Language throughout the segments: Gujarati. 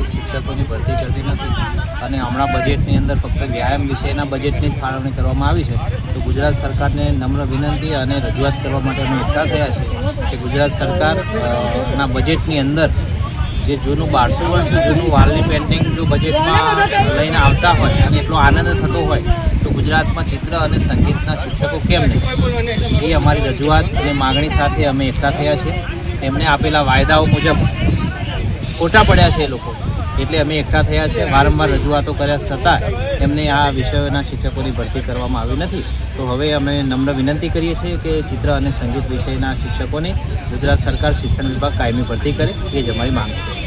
સંગીત શિક્ષકોની ભરતી કરતી નથી અને હમણાં બજેટની અંદર ફક્ત વ્યાયામ વિષયના બજેટની જ ફાળવણી કરવામાં આવી છે. તો ગુજરાત સરકારને નમ્ર વિનંતી અને રજૂઆત કરવા માટે અમે એકઠા થયા છે કે ગુજરાત સરકારના બજેટની અંદર જે જૂનું 1200 વર્ષ જૂનું વાલની પેઇન્ટિંગ જો બજેટમાં લઈને આવતા હોય અને એટલો આનંદ થતો હોય તો ગુજરાતમાં ચિત્ર અને સંગીતના શિક્ષકો કેમ નહીં? એ અમારી રજૂઆત અને માગણી સાથે અમે એકઠા થયા છીએ. એમને આપેલા વાયદાઓ મુજબ ખોટા પડ્યા છે એ લોકો, એટલે અમે એકઠા થયા છે. વારંવાર રજૂઆતો કર્યા છતાં એમને આ વિષયોના શિક્ષકોની ભરતી કરવામાં આવી નથી. તો હવે અમે નમ્ર વિનંતી કરીએ છીએ કે ચિત્ર અને સંગીત વિષયના શિક્ષકોની ગુજરાત સરકાર શિક્ષણ વિભાગ કાયમી ભરતી કરે, એ જ અમારી માંગ છે.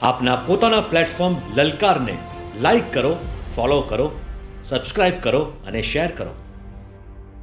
આપના પોતાના પ્લેટફોર્મ લલકારને લાઈક કરો, ફોલો કરો, સબસ્ક્રાઇબ કરો અને શેર કરો.